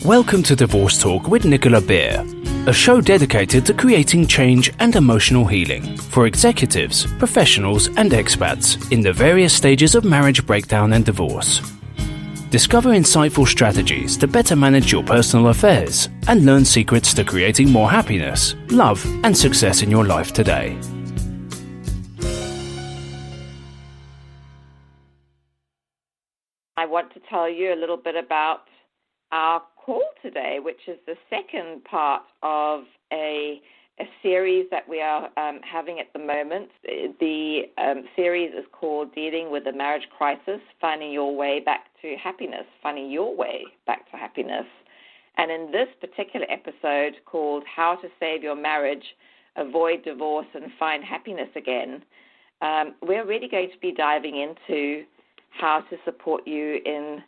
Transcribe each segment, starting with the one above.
Welcome to Divorce Talk with Nicola Beer, a show dedicated to creating change and emotional healing for executives, professionals, and expats in the various stages of marriage breakdown and divorce. Discover insightful strategies to better manage your personal affairs and learn secrets to creating more happiness, love, and success in your life today. I want to tell you a little bit about our call today, which is the second part of a series that we are having at the moment. The series is called Dealing with the Marriage Crisis, Finding Your Way Back to Happiness, Finding Your Way Back to Happiness. And in this particular episode called How to Save Your Marriage, Avoid Divorce, and Find Happiness Again, we're really going to be diving into how to support you in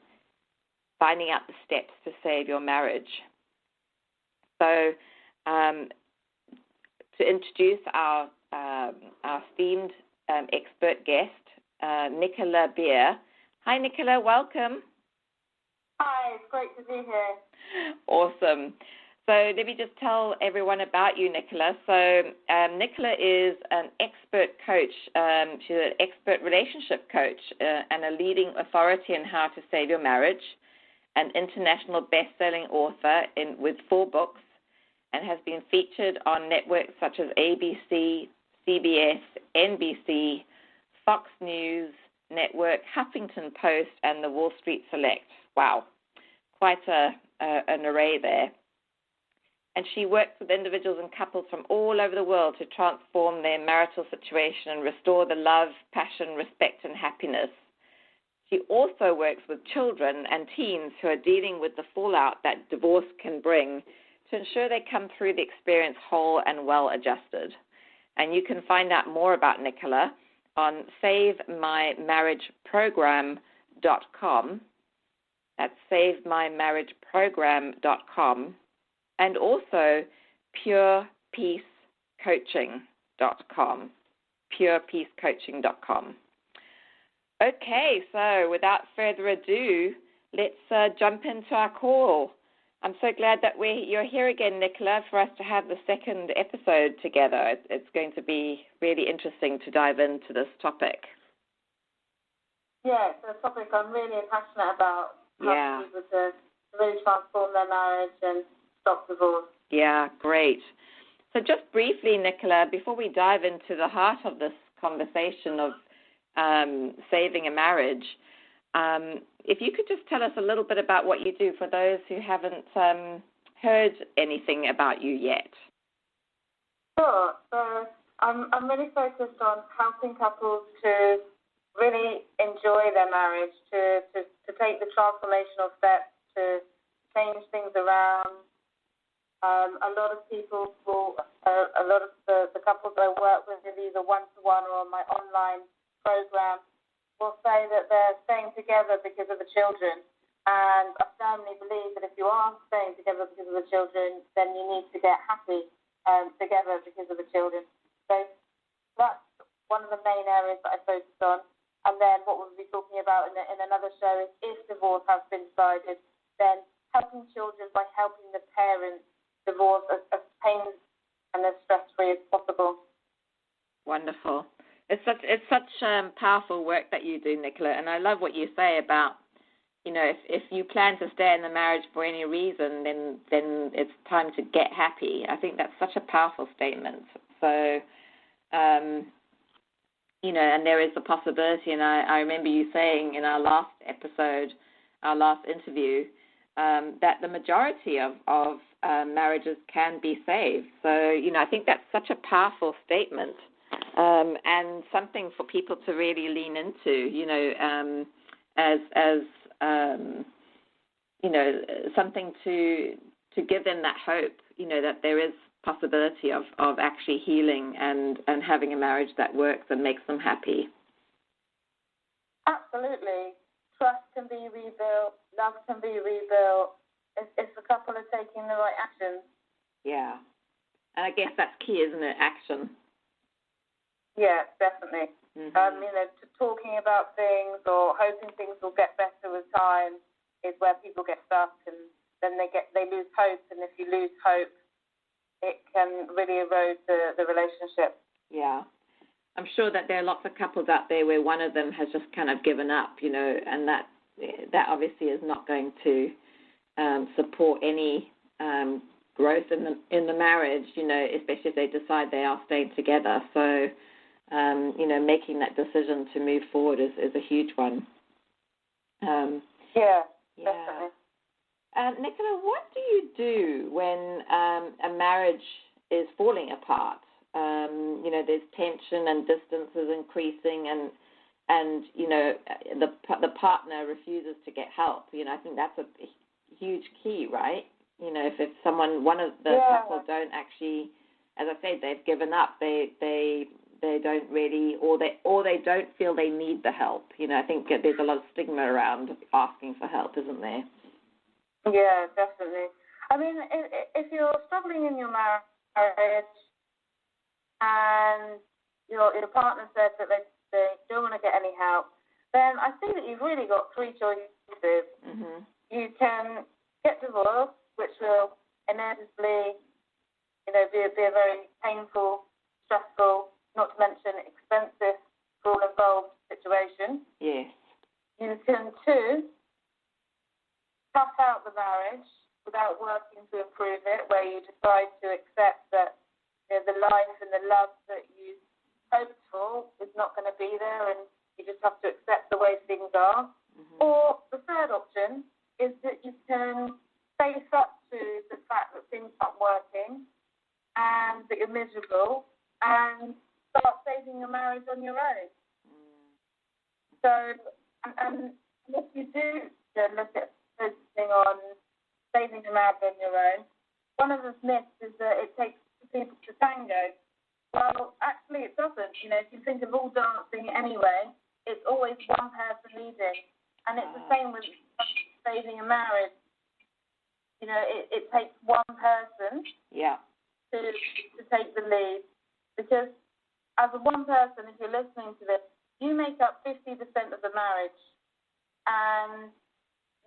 finding out the steps to save your marriage. So to introduce our esteemed expert guest, Nicola Beer. Hi, Nicola. Welcome. Hi. It's great to be here. Awesome. So let me just tell everyone about you, Nicola. So Nicola is an expert coach. She's an expert relationship coach and a leading authority in how to save your marriage, an international best-selling author with 4 books, and has been featured on networks such as ABC, CBS, NBC, Fox News Network, Huffington Post, and the Wall Street Select. Wow, quite an array there. And she works with individuals and couples from all over the world to transform their marital situation and restore the love, passion, respect, and happiness. She also works with children and teens who are dealing with the fallout that divorce can bring to ensure they come through the experience whole and well-adjusted. And you can find out more about Nicola on SaveMyMarriageProgram.com. That's SaveMyMarriageProgram.com. And also PurePeaceCoaching.com. PurePeaceCoaching.com. Okay, so without further ado, let's jump into our call. I'm so glad that you're here again, Nicola, for us to have the second episode together. It's going to be really interesting to dive into this topic. Yeah, it's a topic I'm really passionate about. Yeah. People to really transform their marriage and stop divorce. Yeah, great. So just briefly, Nicola, before we dive into the heart of this conversation of saving a marriage, if you could just tell us a little bit about what you do for those who haven't heard anything about you yet. Sure. So I'm really focused on helping couples to really enjoy their marriage, to take the transformational steps, to change things around. A lot of people a lot of the couples I work with, either one-to-one or on my online program, will say that they're staying together because of the children. And I firmly believe that if you are staying together because of the children, then you need to get happy together because of the children. So that's one of the main areas that I focus on. And then what we'll be talking about in another show is if divorce has been decided, then helping children by helping the parents divorce as pain and as stress-free as possible. Wonderful. It's such powerful work that you do, Nicola, and I love what you say about, if you plan to stay in the marriage for any reason, then it's time to get happy. I think that's such a powerful statement. So, and there is the possibility, and I remember you saying in our last episode, our last interview, that the majority of marriages can be saved. So, I think that's such a powerful statement. And something for people to really lean into, something to give them that hope, that there is possibility of actually healing and having a marriage that works and makes them happy. Absolutely. Trust can be rebuilt. Love can be rebuilt. If the couple are taking the right actions. Yeah. And I guess that's key, isn't it? Action. Yeah, definitely. Mm-hmm. Talking about things or hoping things will get better with time is where people get stuck, and then they lose hope, and if you lose hope, it can really erode the relationship. Yeah. I'm sure that there are lots of couples out there where one of them has just kind of given up, and that obviously is not going to support any growth in the marriage, especially if they decide they are staying together. So, making that decision to move forward is a huge one. Yeah, definitely. Nicola, what do you do when a marriage is falling apart? There's tension and distance is increasing, and the partner refuses to get help. I think that's a huge key, right? If one of the couple don't actually, as I said, they've given up. They don't really, or they don't feel they need the help. I think there's a lot of stigma around asking for help, isn't there? Yeah, definitely. I mean, if you're struggling in your marriage and your partner says that they don't want to get any help, then I think that you've really got three choices. Mm-hmm. You can get divorced, which will inevitably, be a very painful, stressful, not to mention expensive for all involved situation. Yes. You can, two, tough out the marriage without working to improve it, where you decide to accept that the life and the love that you hoped for is not going to be there, and you just have to accept the way things are. Mm-hmm. Or the third option is that you can face up to the fact that things aren't working and that you're miserable and start saving your marriage on your own. So, and if you do look at focusing on saving your marriage on your own, one of the myths is that it takes two people to tango. Well, actually it doesn't. If you think of all dancing anyway, it's always one person leading. And it's the same with saving a marriage. It takes one person to take the lead. Because as a one person, if you're listening to this, you make up 50% of the marriage. And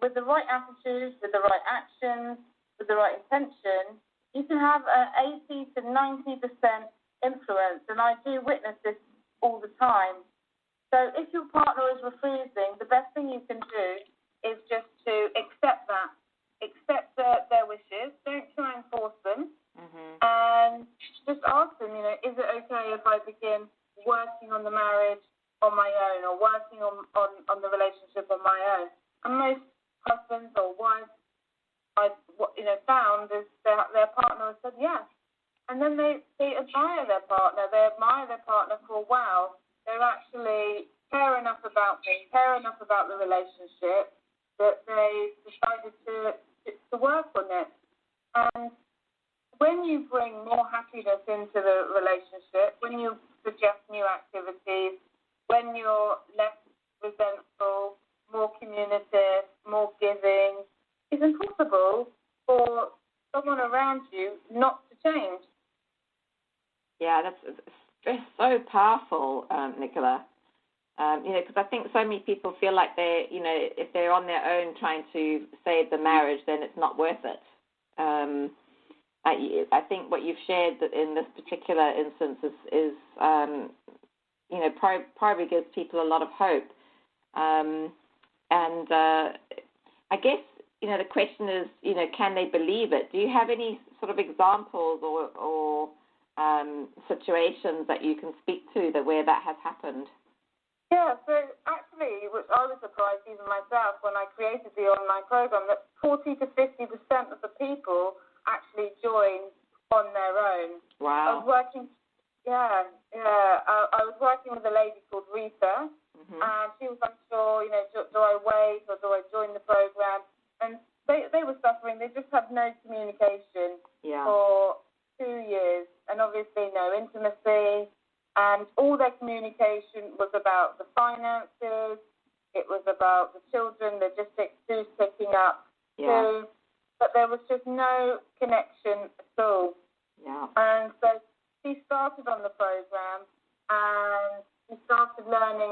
with the right attitude, with the right actions, with the right intention, you can have an 80 to 90% influence. And I do witness this all the time. So if your partner is refusing, the best thing you can do is just to accept that. Accept their wishes. Don't try and force them. Mm-hmm. And just ask them, is it okay if I begin working on the marriage on my own, or working on the relationship on my own? And most husbands or wives I've found is their partner has said yes. And then they admire their partner. They admire their partner for a while. They're actually care enough about me, care enough about the relationship, that they decided to work on it. And when you bring more happiness into the relationship, when you suggest new activities, when you're less resentful, more communicative, more giving, it's impossible for someone around you not to change. Yeah, that's so powerful, Nicola. Because I think so many people feel like if they're on their own trying to save the marriage, then it's not worth it. I think what you've shared in this particular instance is probably gives people a lot of hope. And I guess, the question is, can they believe it? Do you have any sort of examples or situations that you can speak to where that has happened? Yeah, so actually, which I was surprised even myself when I created the online program, that 40 to 50% of the people actually joined on their own. Wow. I was working with a lady called Rita, mm-hmm. and she was unsure, do I wait or do I join the program? And they were suffering. They just had no communication for 2 years, and obviously no intimacy. And all their communication was about the finances. It was about the children, logistics, who's picking up who. But there was just no connection at all. Yeah. And so she started on the program, and she started learning,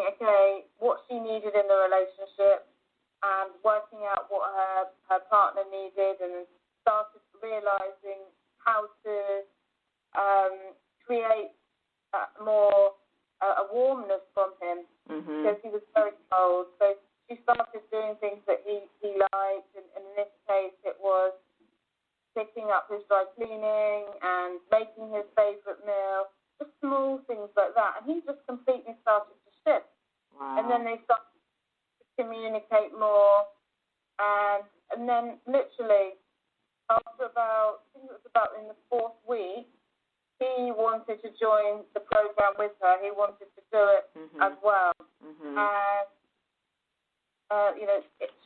what she needed in the relationship. and working out what her partner needed, and started realizing how to create a warmness from him, because he was very cold. So she started doing things that he liked, and in this case it was picking up his dry cleaning and making his favourite meal, just small things like that. And he just completely started to shift. Wow. And then they started to communicate more. And then literally after I think it was about in the 4th week, he wanted to join the program with her. He wanted to do it as well. And,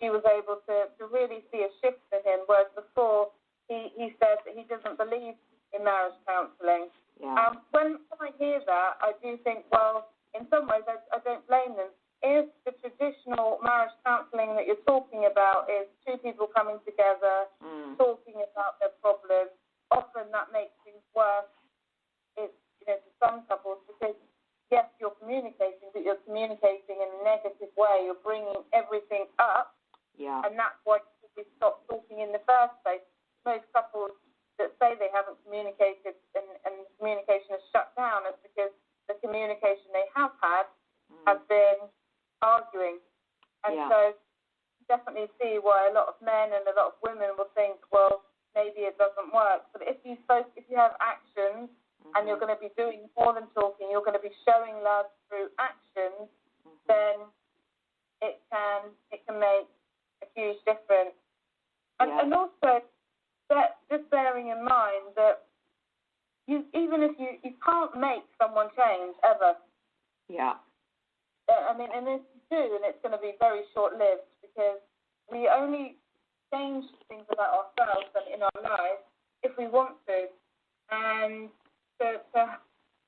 she was able to really see a shift in him, whereas before he said that he doesn't believe in marriage counselling. Yeah. When I hear that, I do think, well, in some ways I don't blame them. If the traditional marriage counselling that you're talking about is two people coming together, talking about their problems, often that makes things worse. It's, to some couples, because yes, you're communicating, but you're communicating in a negative way. You're bringing everything up, and that's why we stop talking in the first place. Most couples that say they haven't communicated and communication is shut down is because the communication they have had has been arguing. And so definitely see why a lot of men and a lot of women will think, well, maybe it doesn't work. But if you have actions, and you're going to be doing more than talking, you're going to be showing love through actions, then it can make a huge difference. And also, just bearing in mind that even if you can't make someone change ever. Yeah. I mean, and if you do, then it's going to be very short-lived, because we only change things about ourselves and in our lives if we want to. And to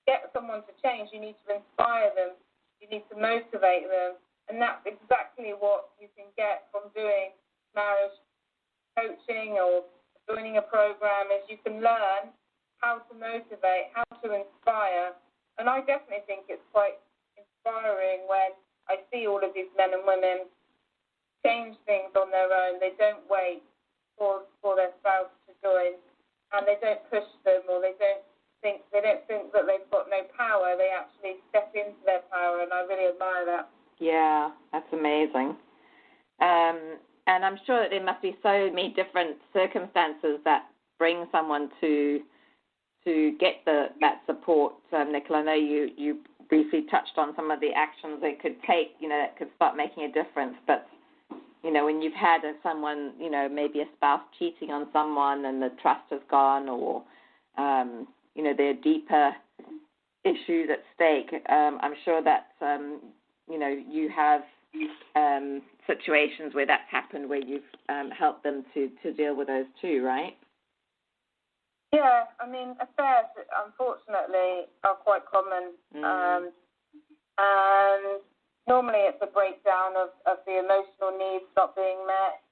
get someone to change, you need to inspire them, you need to motivate them, and that's exactly what you can get from doing marriage coaching or joining a program, is you can learn how to motivate, how to inspire. And I definitely think it's quite inspiring when I see all of these men and women change things on their own. They don't wait for their spouse to join, and they don't push them, or they don't think that they've got no power. They actually step into their power, and I really admire that. Yeah, that's amazing. And I'm sure that there must be so many different circumstances that bring someone to get that support. Nicola, I know you briefly touched on some of the actions they could take, that could start making a difference. But, when you've had someone, maybe a spouse cheating on someone and the trust has gone, or, there are deeper issues at stake, I'm sure that, you have situations where that's happened, where you've helped them to deal with those too, right? Yeah, I mean, affairs, unfortunately, are quite common. And normally it's a breakdown of the emotional needs not being met.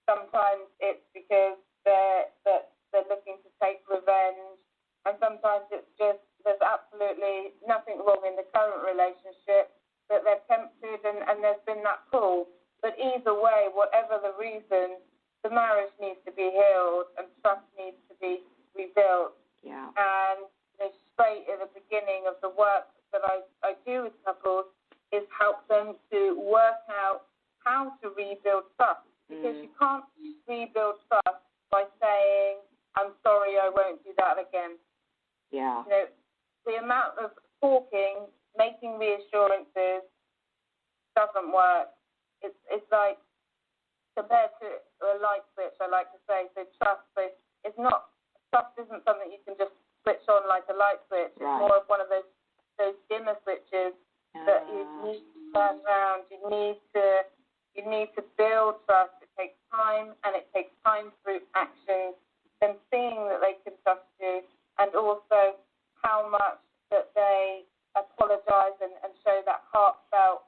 Sometimes it's because they're looking to take revenge. And sometimes it's just there's absolutely nothing wrong in the current relationship, that they're tempted and there's been that pull. But either way, whatever the reason, the marriage needs to be healed and trust needs to be rebuilt. Yeah. And straight at the beginning of the work that I do with couples is help them to work out how to rebuild trust. Because you can't rebuild trust by saying, I'm sorry, I won't do that again. Yeah. The amount of talking, making reassurances doesn't work. It's like compared to a light switch, I like to say. So trust isn't something you can just switch on like a light switch. It's more of one of those dimmer switches that you need to turn around. You need to build trust. It takes time, and it takes time through actions, them seeing that they can trust you, and also how much that they apologize and show that heartfelt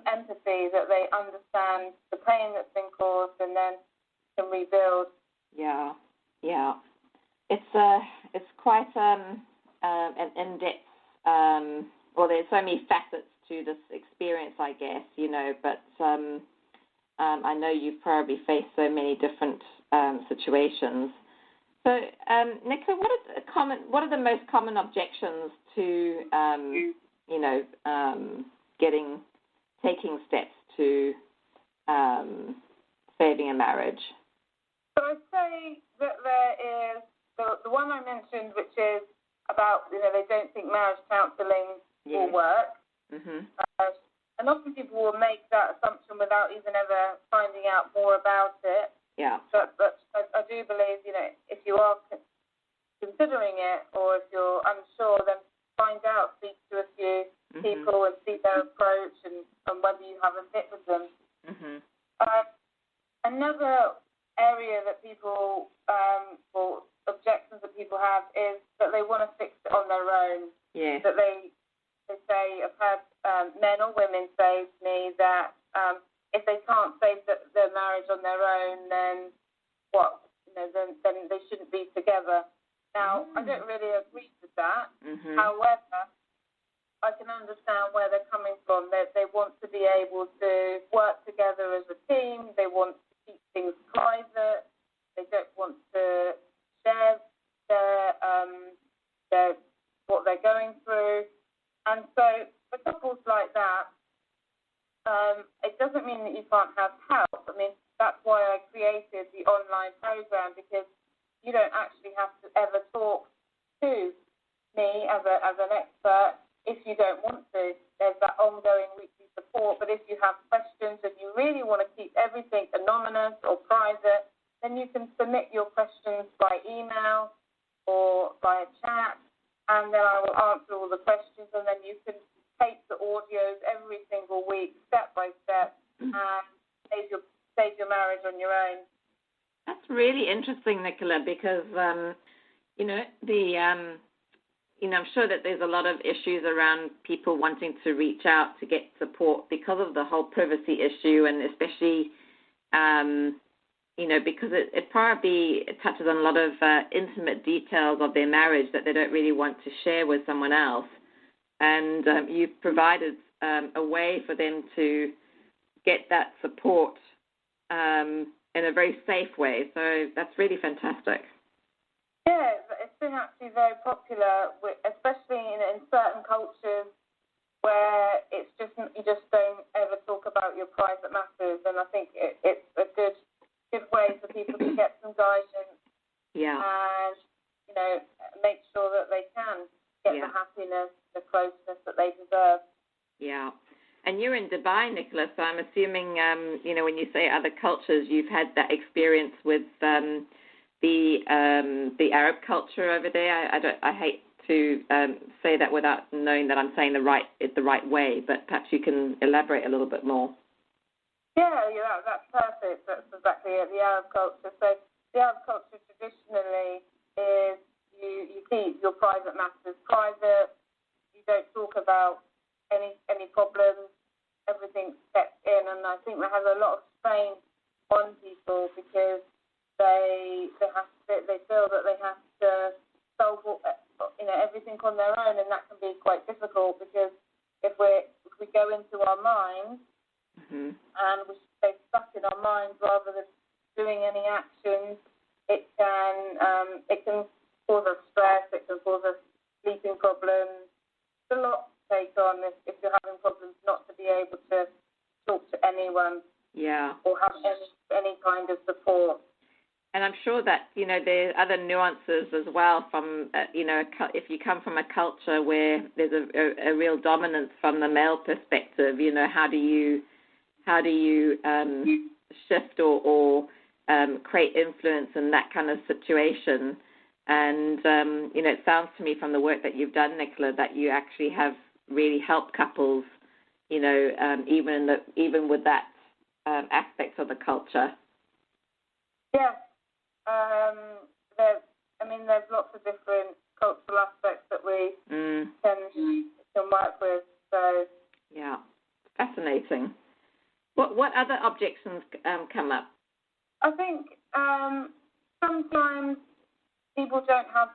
empathy, that they understand the pain that's been caused, and then can rebuild. Yeah. It's quite an in-depth. Well, there's so many facets to this experience, I guess, but I know you've probably faced so many different situations. So, Nicola, what are the most common objections to, taking steps to saving a marriage? So I'd say that there is the one I mentioned, which is about, they don't think marriage counselling will work. Mm-hmm. And often people will make that assumption without even ever finding out more about it. Yeah. But I do believe, if you are considering it or if you're unsure, then find out, speak to a few people and see their approach and whether you have a fit with them. Mm-hmm. Another area that people, or objections that people have is that they want to fix it on their own. Yeah. That they say, I've had men or women say to me that if they can't save their marriage on their own, then what? Then they shouldn't be together. Now, I don't really agree with that. Mm-hmm. However, I can understand where they're coming from. They want to be able to work together as a team. They want to keep things private. They don't want to share their what they're going through. And so for couples like that, it doesn't mean that you can't have help. I mean, that's why I created the online program, because you don't actually have to ever talk to me as an expert if you don't want to. There's that ongoing weekly support. But if you have questions and you really want to keep everything anonymous or private, then you can submit your questions by email or by chat, and then I will answer all the questions, and then you can take the audios every single week, step by step, and save your marriage on your own. That's really interesting, Nicola, because I'm sure that there's a lot of issues around people wanting to reach out to get support because of the whole privacy issue, and especially because it probably touches on a lot of intimate details of their marriage that they don't really want to share with someone else. And you've provided a way for them to get that support in a very safe way. So that's really fantastic. Yeah, it's been actually very popular, especially in certain cultures where it's just you just don't ever talk about your private matters. And I think it's a good way for people to get some guidance. Yeah. And make sure that they can get the happiness, the closeness that they deserve. Yeah. And you're in Dubai, Nicola, so I'm assuming, when you say other cultures, you've had that experience with the Arab culture over there. I hate to say that without knowing that I'm saying the right way, but perhaps you can elaborate a little bit more. Yeah, that's perfect. That's exactly it, the Arab culture. So the Arab culture traditionally is you keep your private matters private. You don't talk about any problems. Everything's kept in, and I think that has a lot of strain on people because they feel that they have to solve everything on their own, and that can be quite difficult because if we go into our minds and we stay stuck in our minds rather than doing any actions, it can cause us stress. It can cause us sleeping problems. It's a lot to take on if you're having problems not to be able to talk to anyone. Yeah. Or have any kind of support. And I'm sure that, there are other nuances as well from, if you come from a culture where there's a real dominance from the male perspective, how do you shift or create influence in that kind of situation? And, it sounds to me from the work that you've done, Nicola, that you actually have really helped couples, even with that aspect of the culture. Yeah. There's lots of different cultural aspects that we can work with. So yeah, fascinating. What other objections come up? I think sometimes people don't have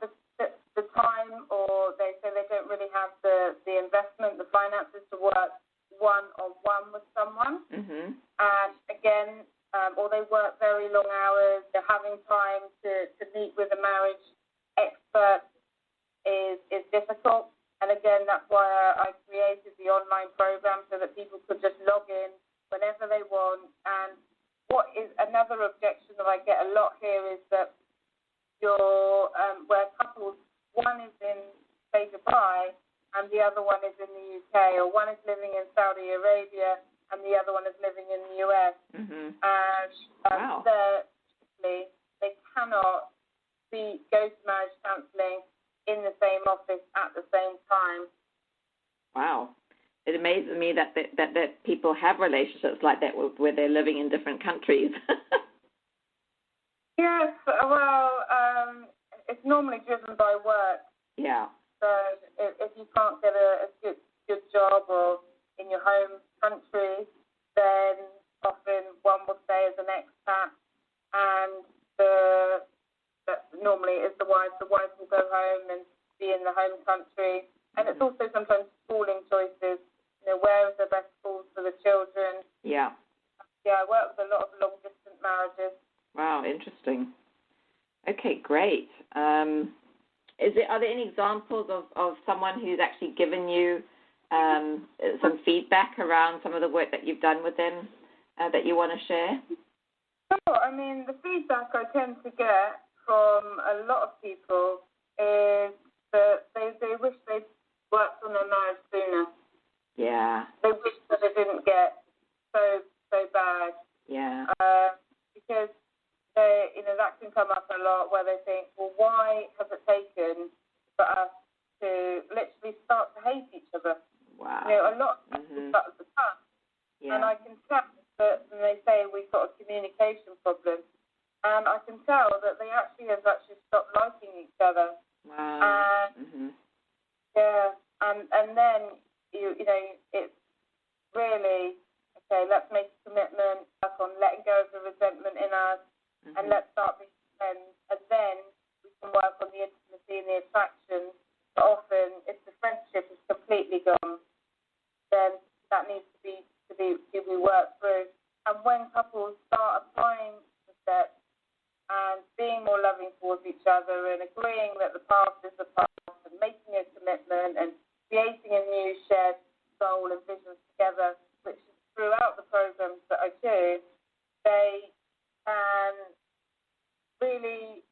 the time, or they say they don't really have the investment, the finances to work one-on-one with someone. Mm-hmm. And again, or they work very long hours, they're having time to meet with a marriage expert is difficult. And again, that's why I created the online program so that people could just log in whenever they want. And what is another objection that I get a lot here is that where couples, one is in, say, Dubai, and the other one is in the UK, or one is living in Saudi Arabia, and the other one is living in the US. Mm-hmm. And Wow. they cannot go to marriage counselling in the same office at the same time. Wow. It amazes me that people have relationships like that where they're living in different countries. Yes, well, it's normally driven by work. Yeah. So if you can't get a good job or in your home country, then often one will stay as an expat, and normally it's the wife. The wife will go home and be in the home country. And it's also sometimes schooling choices. Where is the best schools for the children? Yeah. Yeah, I work with a lot of long-distance marriages. Wow, interesting. Okay, great. Are there any examples of someone who's actually given you some feedback around some of the work that you've done with them that you want to share? Sure. I mean, the feedback I tend to get from a lot of people is that they wish they'd worked on their marriage sooner. Yeah. They wish that it didn't get so bad. Yeah. Because that can come up a lot where they think, well, why has it taken for us to literally start to hate each other? Wow. A lot of people start at the past. Yeah. And I can tell that when they say we've got a communication problem, and I can tell that they actually have stopped liking each other. Wow. And yeah, and then it's really okay. Let's make a commitment, work on letting go of the resentment in us, and let's start being friends. And then we can work on the intimacy and the attraction. But often, if the friendship is completely gone, then that needs to be worked through. And when couples start applying the steps and being more loving towards each other and agreeing that the past is the past and making a commitment and creating a new shared goal and vision together, which is throughout the programs that I do, they can really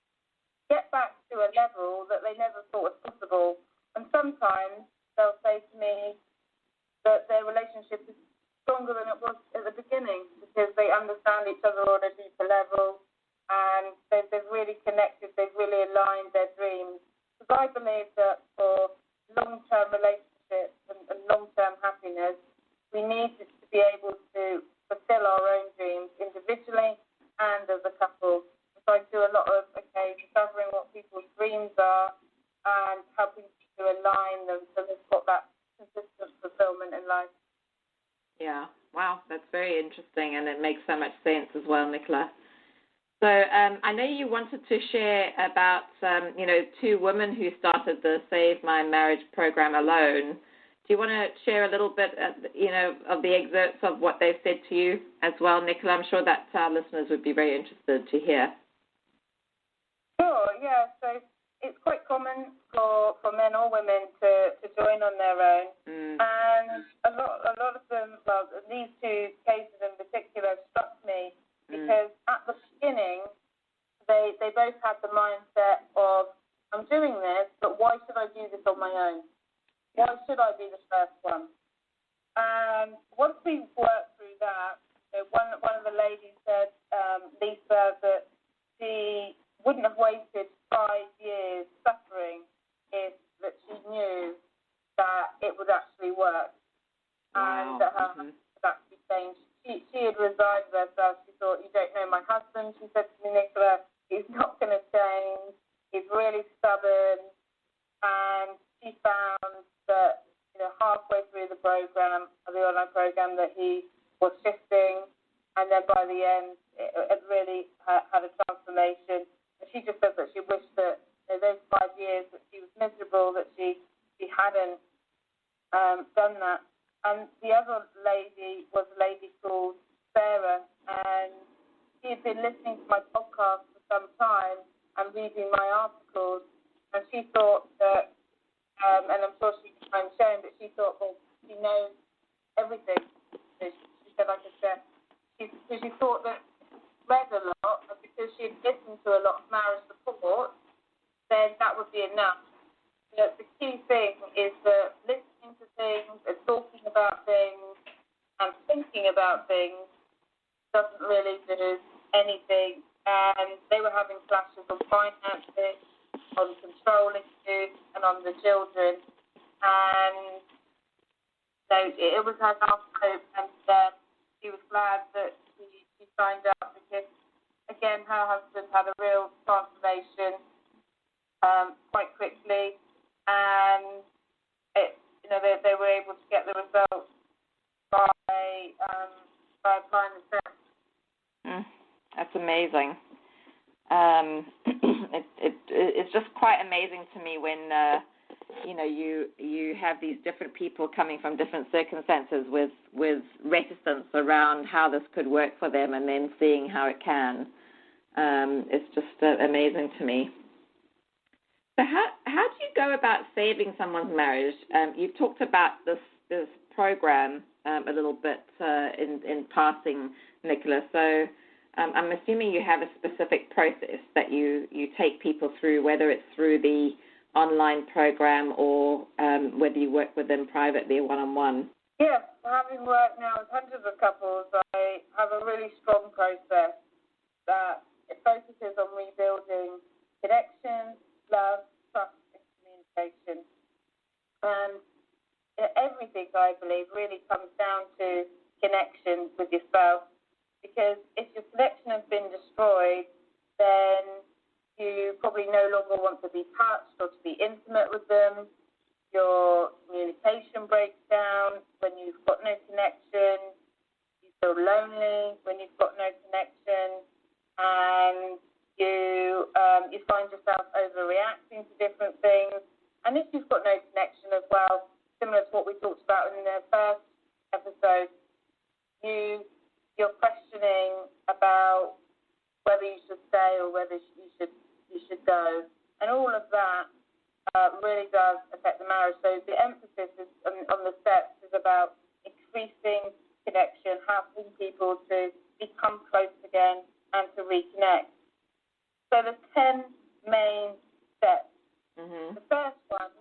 get back to a level that they never thought was possible. And sometimes they'll say to me that their relationship is stronger than it was at the beginning because they understand each other on a deeper level, and they've really connected, they've really aligned their dreams. Because I believe that for long-term relationships and long-term happiness, we need to be able to fulfill our own dreams individually and as a couple. So I do a lot of, discovering what people's dreams are and helping to align them so they've got that consistent fulfillment in life. Yeah. Wow, that's very interesting, and it makes so much sense as well, Nicola. So I know you wanted to share about, two women who started the Save My Marriage program alone. Do you want to share a little bit, of the excerpts of what they've said to you as well, Nicola? I'm sure that our listeners would be very interested to hear. Sure, yeah. So it's quite common for men or women to join on their own. And a lot of them, well, these two cases in particular struck me because at the beginning, they both had the mindset of, I'm doing this, but why should I do this on my own? Why should I be the first one? And once we worked through that, one of the ladies said, Lisa, that she wouldn't have wasted 5 years suffering if that she knew that it would actually work. Wow. And that her husband would actually change. She had resigned herself. She thought, you don't know my husband. She said to me, Nicola, he's not going to change. He's really stubborn. And she found that halfway through the program, the online program, that he was shifting. And then by the end, it really had a transformation. And she just said that she wished that those 5 years that she was miserable, that she hadn't done that. And the other lady was a lady called Sarah, and she had been listening to my podcast for some time and reading my articles, and she thought that, and I'm sure I'm showing, but she thought, well, she knows everything. So she said I could share. She thought that she read a lot, and because she had listened to a lot of marriage support, then that would be enough. But the key thing is that listening to things and talking about things and thinking about things doesn't really do anything. And they were having clashes on finances, on controlling youth, and on the children. And so it was her last hope, and she was glad that she signed up because, again, her husband had a real transformation quite quickly, and they were able to get the results by applying the steps. That's amazing. It's just quite amazing to me when you have these different people coming from different circumstances with reticence around how this could work for them, and then seeing how it can. It's just amazing to me. So how do you go about saving someone's marriage? You've talked about this program a little bit in passing, Nicola. So I'm assuming you have a specific process that you take people through, whether it's through the online program or whether you work with them privately one-on-one. Yeah, having worked now with hundreds of couples, I have a really strong process that it focuses on rebuilding connection, love, trust, and communication. And everything, I believe, really comes down to connection with your spouse. Because if your connection has been destroyed, then you probably no longer want to be touched or to be intimate with them. Your communication breaks down when you've got no connection. You feel lonely when you've got no connection. And you find yourself overreacting to different things. And if you've got no connection as well, similar to what we talked about in the first episode, you're questioning about whether you should stay or whether you should go. And all of that really does affect the marriage. So the emphasis is on the steps is about increasing connection, helping people to become close again and to reconnect. So there's 10 main steps. Mm-hmm. The first one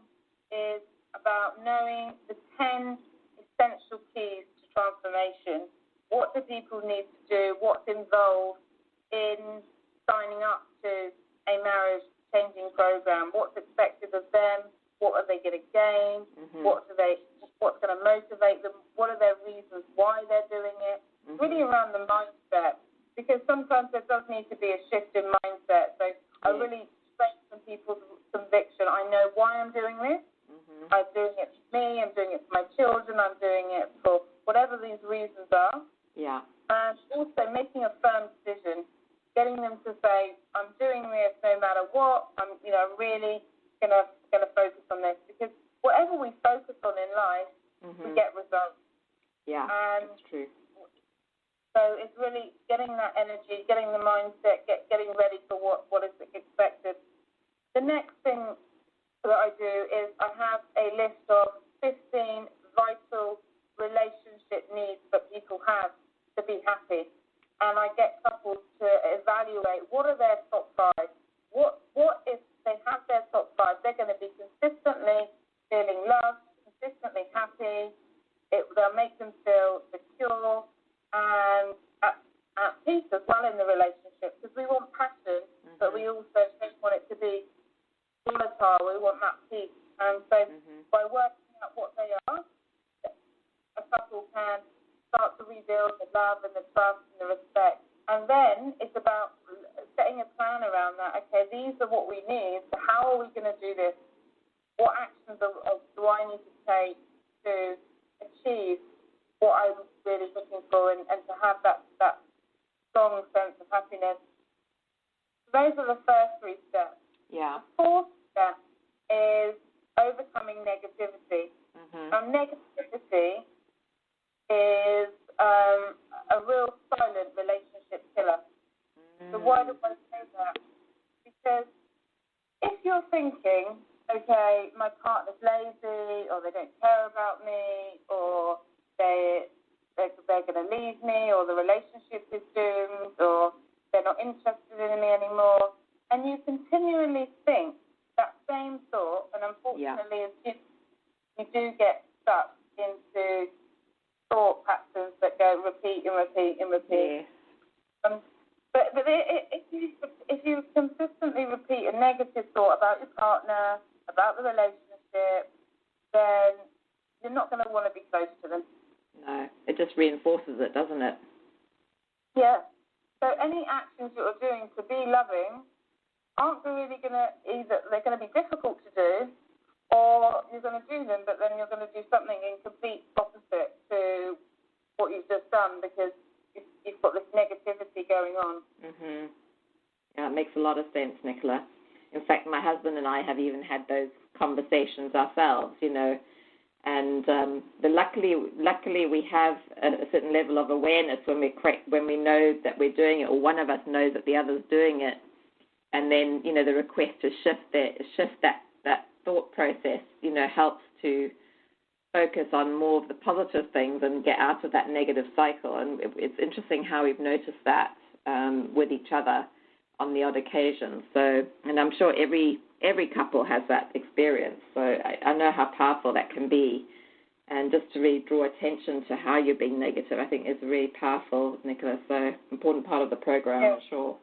is about knowing the 10 essential keys to transformation. What do people need to do? What's involved in signing up to a marriage-changing program? What's expected of them? What are they going to gain? Mm-hmm. What's going to motivate them? What are their reasons why they're doing it? Mm-hmm. Really around the mindset, because sometimes there does need to be a shift in mindset. So I really strengthen people's conviction. I know why I'm doing this. Mm-hmm. I'm doing it for me. I'm doing it for my children. I'm doing it for whatever these reasons are. Yeah. And also making a firm decision, getting them to say, I'm doing this no matter what. I'm really gonna focus on this, because whatever we focus on in life, mm-hmm. we get results. Yeah, and that's true. So it's really getting that energy, getting the mindset, getting ready for what is expected. The next thing that I do is I have a list of 15 vital relationship needs that people have to be happy. And I get couples to evaluate what are their top 5. What if they have their top 5? They're going to be consistently feeling loved, consistently happy. They'll make them feel secure and at peace as well in the relationship, because we want passion, mm-hmm. but we also don't want it to be volatile. We want that peace. And so mm-hmm. by working out what they are, a couple can start to rebuild the love and the trust and the respect. And then it's about setting a plan around that. Okay, these are what we need. So how are we going to do this? What actions do I need to take to achieve what I'm really looking for and to have that strong sense of happiness? So those are the first 3 steps. Yeah. The fourth step is overcoming negativity. Mm-hmm. Now, negativity is a real silent relationship killer. So why do I say that? Because if you're thinking, okay, my partner's lazy, or they don't care about me, or they're going to leave me, or the relationship is doomed, or they're not interested in me anymore, and you continually think that same thought, and unfortunately, you do get stuck into thought patterns that go repeat and repeat and repeat. Yes. But if you consistently repeat a negative thought about your partner, about the relationship, then you're not going to want to be close to them. No, it just reinforces it, doesn't it? Yeah. So any actions you're doing to be loving aren't really going to they're going to be difficult to do, or you're going to do them, but then you're going to do something in complete opposite to what you've just done because you've got this negativity going on. Mhm. Yeah, it makes a lot of sense, Nicola. In fact, my husband and I have even had those conversations ourselves, and luckily we have a certain level of awareness when we know that we're doing it, or one of us knows that the other's doing it, and then the request to shift that thought process, helps to focus on more of the positive things and get out of that negative cycle. And it's interesting how we've noticed that with each other on the odd occasion. So, and I'm sure every couple has that experience. So I know how powerful that can be. And just to really draw attention to how you're being negative, I think is really powerful, Nicola. So important part of the program, I'm sure.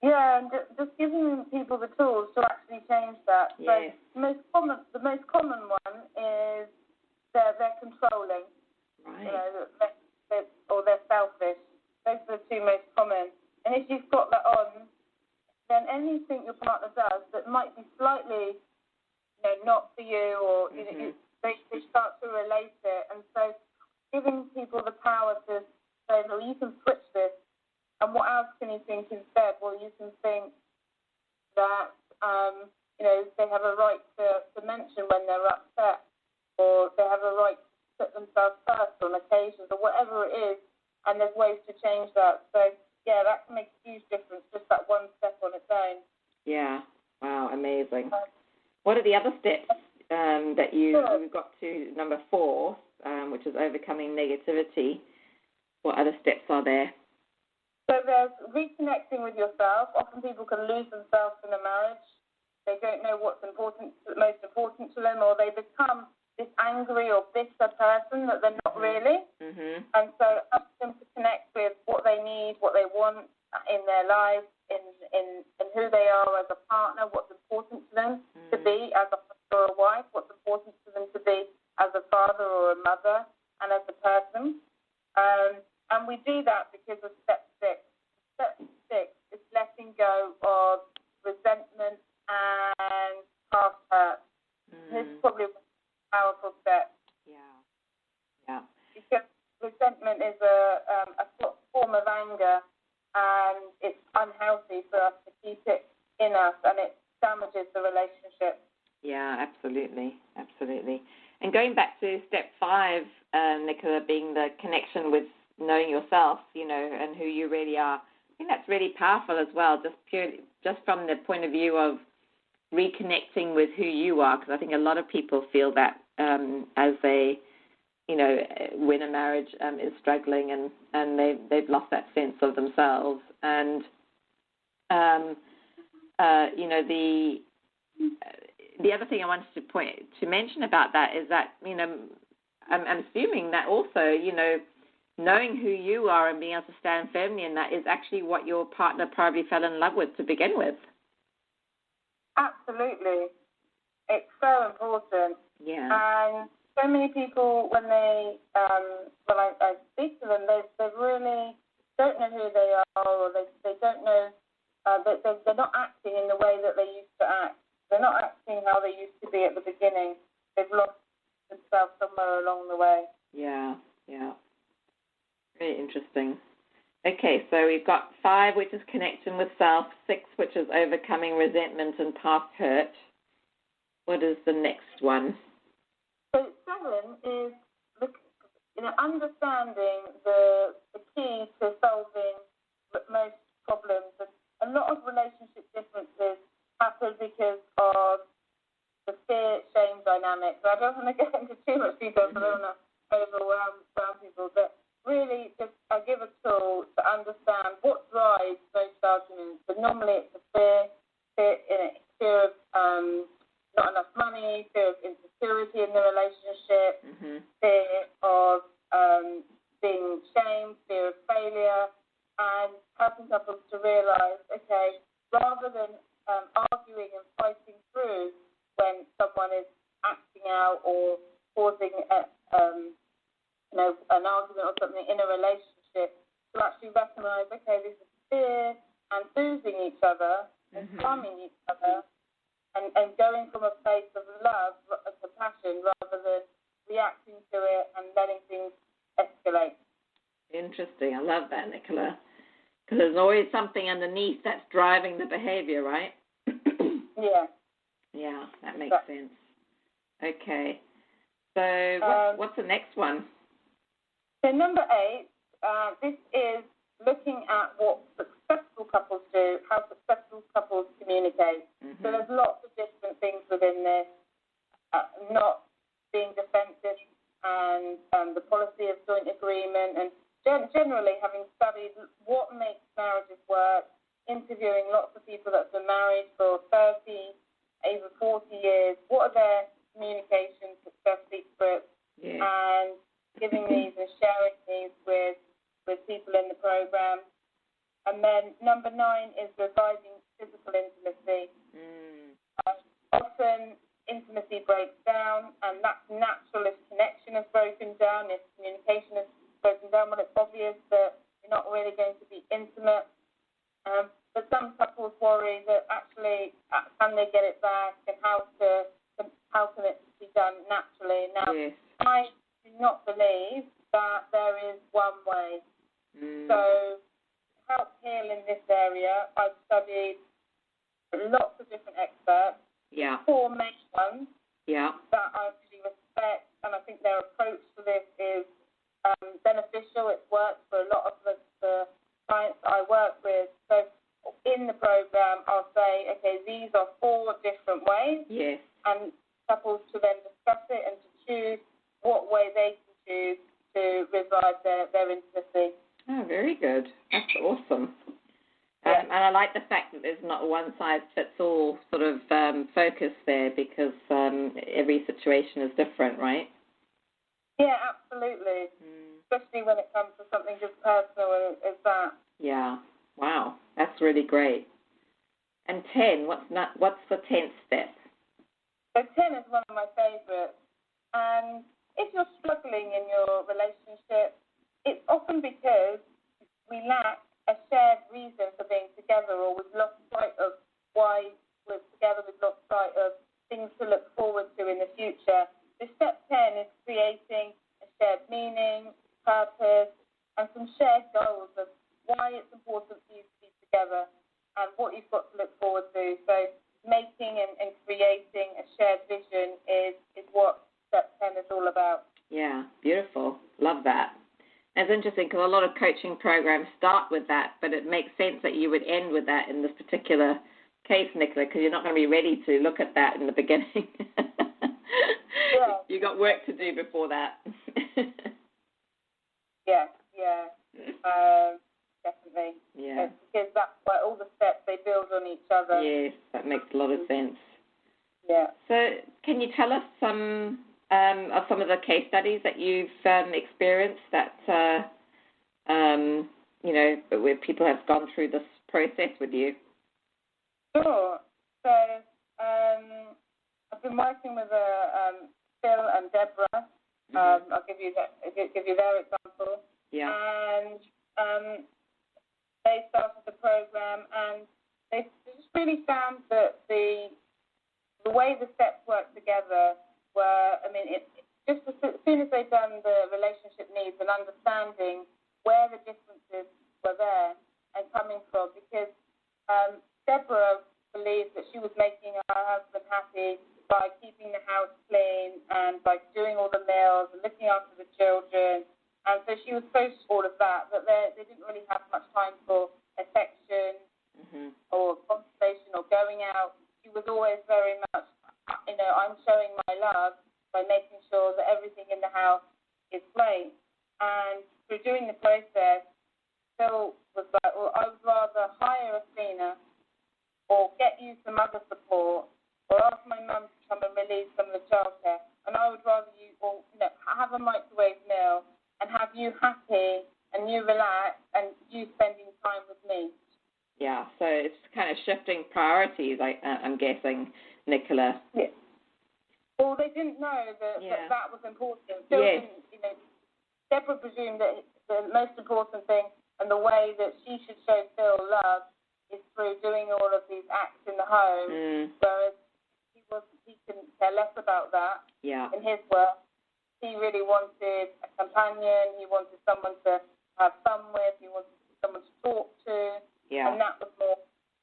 Yeah, and just giving people the tools to actually change that. Yes. So the most common one is they're controlling, right? Or they're selfish. Those are the two most common. And if you've got that on, then anything your partner does that might be slightly, not for you, or they start to relate it. And so, giving people the power to say, well, you can switch this. And what else can you think instead? Well, you can think that they have a right to mention when they're upset, or they have a right to put themselves first on occasions, or whatever it is, and there's ways to change that. So, yeah, that can make a huge difference, just that one step on its own. Yeah. Wow, amazing. What are the other steps that we've got to number 4, which is overcoming negativity? What other steps are there? So there's reconnecting with yourself. Often people can lose themselves in a marriage. They don't know what's most important to them, or they become this angry or bitter person that they're not really. Mm-hmm. And so ask them to connect with what they need, what they want in their lives, in who they are as a partner, what's important to them to be as a husband or a wife, what's important to them to be as a father or a mother, and as a person. And we do that because of step 6. Step 6 is letting go of resentment and past hurt. This is probably a powerful step. Yeah. Because resentment is a form of anger, and it's unhealthy for us to keep it in us, and it damages the relationship. Yeah, absolutely. And going back to step 5, Nicola, being the connection with knowing yourself, and who you really are. I think that's really powerful as well, just from the point of view of reconnecting with who you are, because I think a lot of people feel that as they, when a marriage is struggling and they've lost that sense of themselves. And, the other thing I wanted to mention about that is that, I'm assuming that also, knowing who you are and being able to stand firmly in that is actually what your partner probably fell in love with to begin with. Absolutely. It's so important. Yeah. And so many people, when I speak to them, they really don't know who they are, or they don't know, they're not acting in the way that they used to act. They're not acting how they used to be at the beginning. They've lost themselves somewhere along the way. Yeah. Very interesting. Okay, so we've got 5, which is connection with self, 6, which is overcoming resentment and past hurt. What is the next one? So 7 is understanding the key to solving most problems. And a lot of relationship differences happen because of the fear-shame dynamic. So I don't want to get into too much detail, so I don't want to overwhelm people, but really just I give a tool to understand what drives those arguments. But normally it's a fear of not enough money, fear of insecurity in the relationship, fear of being shamed, fear of failure, and helping couples to realise, okay, rather than arguing and fighting through when someone is acting out or causing an argument or something in a relationship, to actually recognise, okay, this is fear, and soothing each other and calming each other, and going from a place of love and compassion rather than reacting to it and letting things escalate. Interesting. I love that, Nicola. Because there's always something underneath that's driving the behavior, right? Yeah. Yeah, that makes sense. Okay. So what's the next one? So number 8, this is looking at what successful couples do, how successful couples communicate. So there's lots of different things within this, not being defensive and the policy of joint agreement, and generally having studied what makes marriages work, interviewing lots of people that have been married for 30, even 40 years, what are their communication success secrets, and giving these and sharing these with people in the program. And then number 9 is revising physical intimacy. Often intimacy breaks down, and that's natural if connection has broken down, if communication has broken down. Well, it's obvious that you're not really going to be intimate. But some couples worry that actually, can they get it back, and how can it be done naturally? Now, I do not believe that there is one way. So, to help heal in this area, I've studied lots of different experts. 4 main ones that I really respect, and I think their approach to this is beneficial. It works for a lot of the clients that I work with. So in the program, I'll say, okay, these are 4 different ways, and couples to then discuss it and to choose what way they can choose to revive their intimacy. Oh, very good. That's awesome. And I like the fact that there's not a one-size-fits-all sort of focus there, because every situation is different, right? Yeah, absolutely. Especially when it comes to something as personal as that. Yeah. Wow. That's really great. And 10, what's the 10th step? So 10 is one of my favourites. And if you're struggling in your relationship, it's often because we lack a shared reason for being together, or we've lost sight of why we're together, we've lost sight of things to look forward to in the future. So step 10 is creating a shared meaning, purpose, and some shared goals of why it's important for you to be together and what you've got to look forward to. So making and creating a shared vision is what step 10 is all about. Yeah, beautiful. Love that. It's interesting because a lot of coaching programs start with that, but it makes sense that you would end with that in this particular case, Nicola, because you're not going to be ready to look at that in the beginning. You got work to do before that. Definitely. Yeah. Because that's why all the steps, they build on each other. Yes, that makes a lot of sense. Yeah. So can you tell us some of some of the case studies that you've experienced that, where people have gone through this process with you? Sure. So I've been working with Phil and Deborah. I'll give you their example. Yeah. And they started the program, and they just really found that the way the steps work together were, just as soon as they'd done the relationship needs and understanding where the differences were there and coming from, because Deborah believed that she was making her husband happy by keeping the house clean and by doing all the meals and looking after the children. And so she was supposed to all of that, but they didn't really have much time for affection or conversation or going out. She was always very much, I'm showing my love by making sure that everything in the house is great. And through doing the process, Phil was like, well, I would rather hire a cleaner or get you some other support or ask my mum to come and relieve some of the childcare. And I would rather you have a microwave meal and have you happy and you relax and you spending time with me. Yeah, so it's kind of shifting priorities, I'm guessing, Nicola. Yeah. Well, they didn't know that was important. Phil didn't, Deborah presumed that the most important thing and the way that she should show Phil love is through doing all of these acts in the home, whereas he couldn't care less about that in his work. He really wanted a companion. He wanted someone to have fun with. He wanted someone to talk to. Yeah. And that was more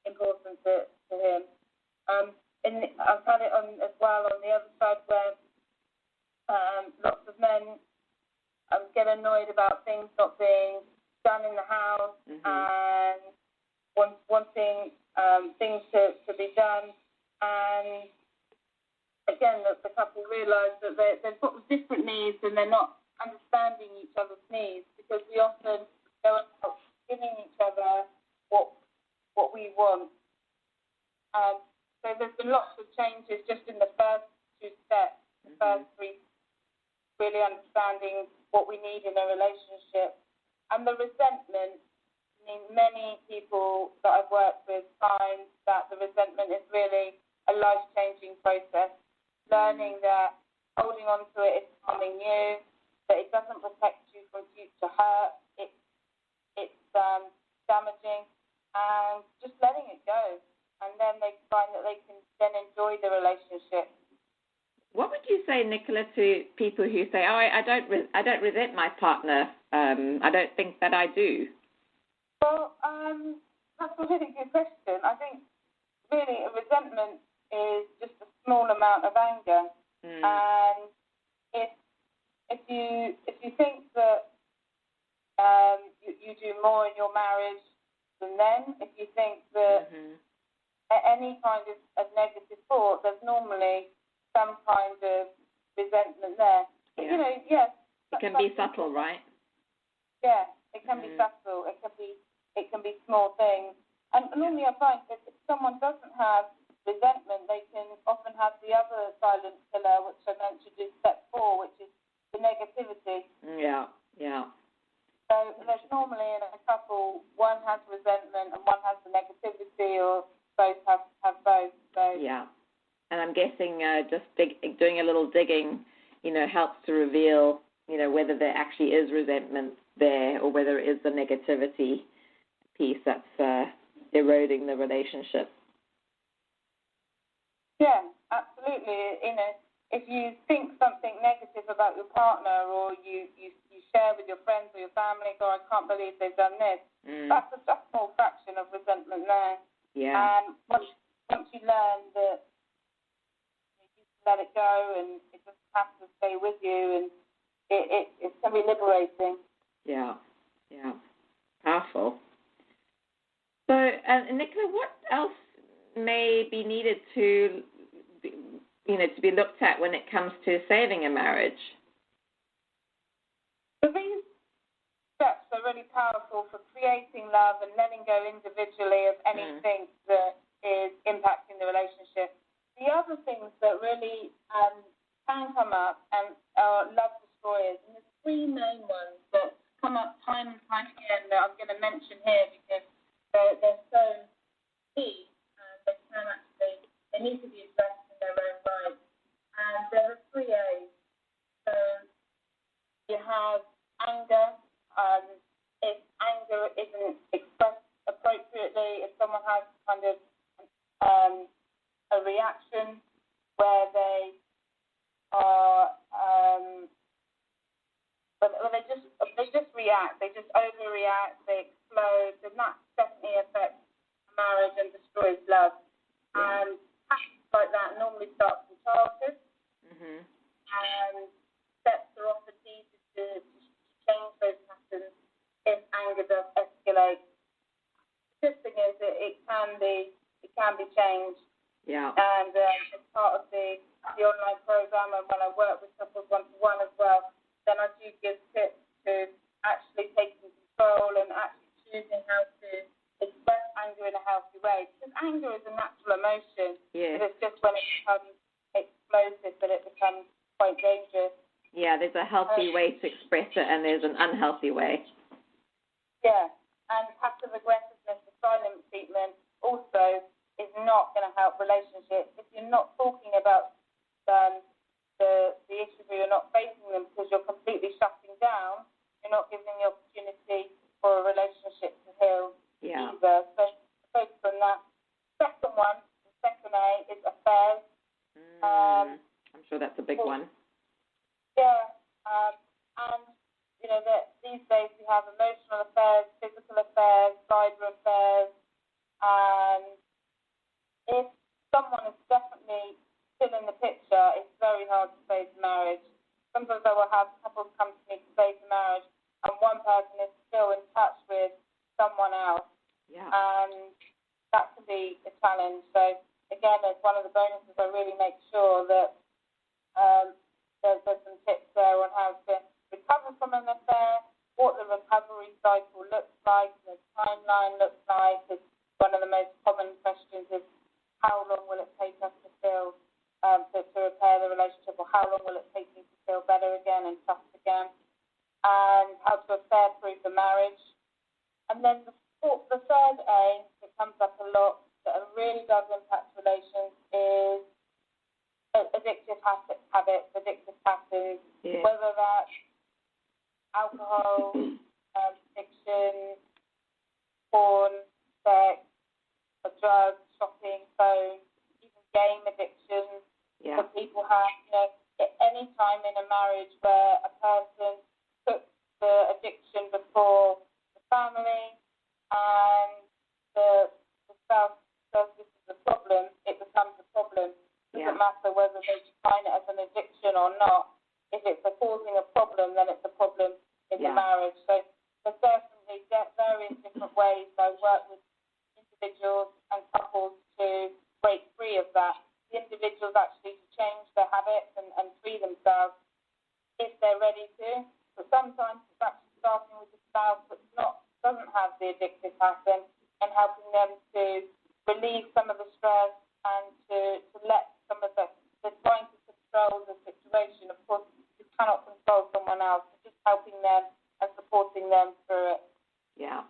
important to him. I've had it on as well on the other side where lots of men get annoyed about things not being done in the house and wanting things to be done. And again, the couple realise that they've got different needs and they're not understanding each other's needs, because we often go about giving each other what we want. So there's been lots of changes just in the first two steps, the first three, really understanding what we need in a relationship. And the resentment, many people that I've worked with find that the resentment is really a life-changing process. Learning that holding on to it is harming you, that it doesn't protect you from future hurt, it's damaging, and just letting it go. And then they find that they can then enjoy the relationship. What would you say, Nicola, to people who say, I don't resent my partner, I don't think that I do? Well, that's a really good question. I think really a resentment is just a small amount of anger, and if you think that you do more in your marriage than them, if you think that any kind of negative thought, there's normally some kind of resentment there. Yeah. It can be subtle, right? Yeah, it can be subtle. It can be small things, and normally I find that if someone doesn't have resentment, they can often have the other silent killer, which I mentioned in step 4, which is the negativity. Yeah. So there's normally in a couple, one has resentment and one has the negativity, or both have both. So yeah, and I'm guessing just doing a little digging, helps to reveal, whether there actually is resentment there or whether it is the negativity piece that's eroding the relationship. Yeah, absolutely. If you think something negative about your partner, or you share with your friends or your family, I can't believe they've done this, that's a small fraction of resentment there. Yeah. And once you learn that you can let it go and it doesn't have to stay with you, and it can be liberating. Yeah. Powerful. So, Nicola, what else may be needed to be looked at when it comes to saving a marriage? So these steps are really powerful for creating love and letting go individually of anything that is impacting the relationship. The other things that really can come up and are love destroyers, and there's 3 main ones that come up time and time again that I'm going to mention here because they're so key. They need to be addressed in their own right. And there are 3 A's. So you have anger. If anger isn't expressed appropriately, if someone has kind of a reaction where they are when they just react, they just overreact, they explode, and that definitely affects marriage and destroys love. And actions like that normally start from childhood, and steps are often needed to change those patterns if anger does escalate. The good thing is that it can be changed. Yeah. And as part of the online program, and when I work with couples one-to-one as well, then I do give tips to actually taking control and actually choosing how to express anger in a healthy way. Because anger is a natural emotion. Yeah. But it's just when it becomes explosive that it becomes quite dangerous. Yeah, there's a healthy way to express it, and there's an unhealthy way. Yeah, and passive aggressiveness, the silent treatment, also is not going to help relationships if you're not talking about the issues, or you're not facing them because you're completely shutting down. You're not giving the opportunity for a relationship to heal either. So focus on that. Second A is affairs. I'm sure that's a big one. Yeah, and you know that these days we have emotional affairs, physical affairs, cyber affairs, and if someone is definitely still in the picture, it's very hard to save marriage. Sometimes I will have couples come to me to save the marriage, and one person is still in touch with someone else. Yeah. And that can be a challenge. So again, as one of the bonuses, I really make sure that there's some tips there on how to recover from an affair, what the recovery cycle looks like, the timeline looks like. It's one of the most common questions is how long will it take us to feel to repair the relationship, or how long will it take me to feel better again and trust again, and how to affair-proof the marriage. And then the third A that comes up a lot that really does impact relations is addictive habits, addictive patterns, whether that's alcohol, addiction, porn, sex, drugs, shopping, phone, even game addiction. Yeah. That people have, at any time in a marriage where a person puts the addiction before the family and the spouse says this is a problem, it becomes a problem. It doesn't matter whether they define it as an addiction or not. If it's causing a problem, then it's a problem in the marriage. So there's certainly various different ways I work with individuals and couples to break free of that. The individuals actually to change their habits and free themselves if they're ready to. But sometimes it's actually starting with the spouse that doesn't have the addictive pattern, and helping them to relieve some of the stress and to let some of they're trying to control the situation. Of course, you cannot control someone else. It's just helping them and supporting them through it. Yeah.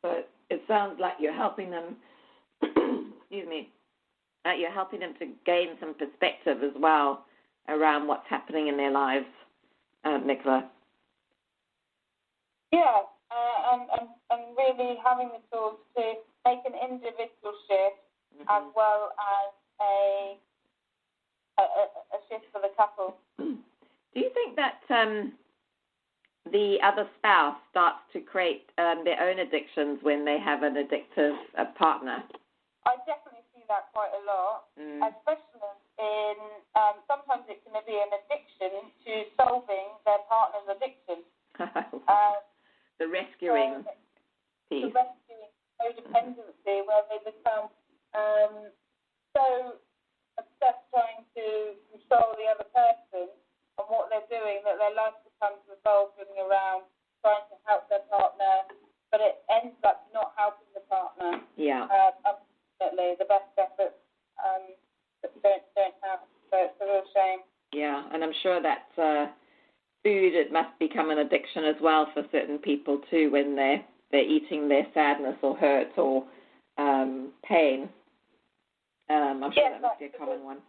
So it sounds like you're helping them, excuse me, you're helping them to gain some perspective as well around what's happening in their lives, Nicola. Yeah, and really having the tools to make an individual shift as well as a shift for the couple. Do you think that the other spouse starts to create their own addictions when they have an addictive partner? I definitely see that quite a lot, especially in sometimes it can be an addiction to solving their partner's addiction. The rescuing piece. The rescuing codependency, where they become so obsessed trying to control the other person and what they're doing that their life becomes revolved around trying to help their partner, but it ends up not helping the partner. Yeah. Unfortunately, the best efforts don't help. So it's a real shame. Yeah, and I'm sure that food, it must become an addiction as well for certain people too when they're eating their sadness or hurt or pain. I'm sure that must be a common one.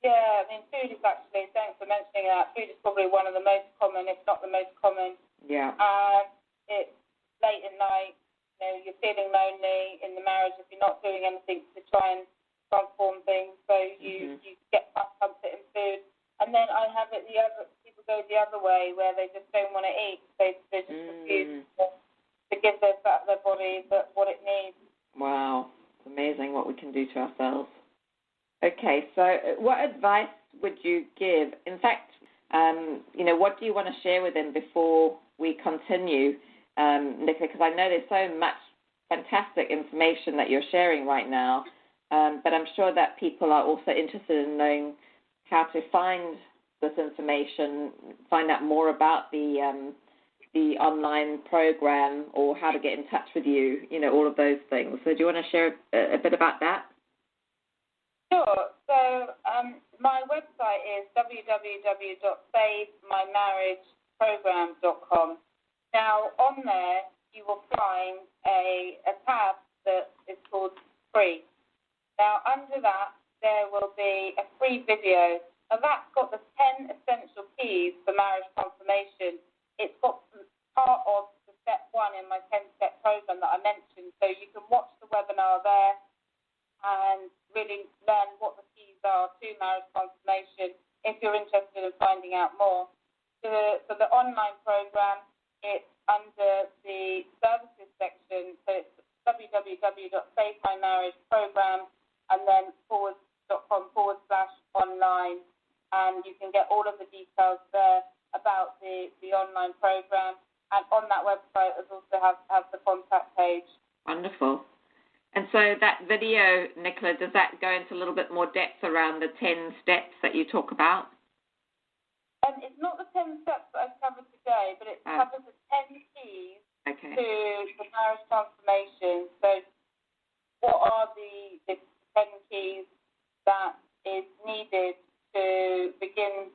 Yeah, I mean, food is actually, thanks for mentioning that, food is probably one of the most common, if not the most common. Yeah. It's late at night, you're feeling lonely in the marriage if you're not doing anything to try and transform things, so you get comfort in food. And then I have it, the other people go the other way, where they just don't want to eat. They just refuse to give their body what it needs. Wow. It's amazing what we can do to ourselves. Okay, so what advice would you give? In fact, what do you want to share with them before we continue, Nicola? Because I know there's so much fantastic information that you're sharing right now, but I'm sure that people are also interested in knowing how to find this information, find out more about the online program, or how to get in touch with you, all of those things. So do you want to share a bit about that? Sure. So my website is www.savemymarriageprogram.com. Now, on there, you will find a tab that is called Free. Now, under that, there will be a free video. Now, that's got the 10 essential keys for marriage confirmation. It's got part of the step 1 in my 10-step program that I mentioned. So you can watch the webinar there and really learn what the keys are to marriage confirmation if you're interested in finding out more. For the online program, it's under the services section. So it's www.savemymarriageprogram and then .com/online. And you can get all of the details there about the online program. And on that website, it also has the contact page. Wonderful. And so that video, Nicola, does that go into a little bit more depth around the 10 steps that you talk about? It's not the 10 steps that I've covered today, but it covers the 10 keys to the marriage transformation. So what are the 10 keys that is needed to begin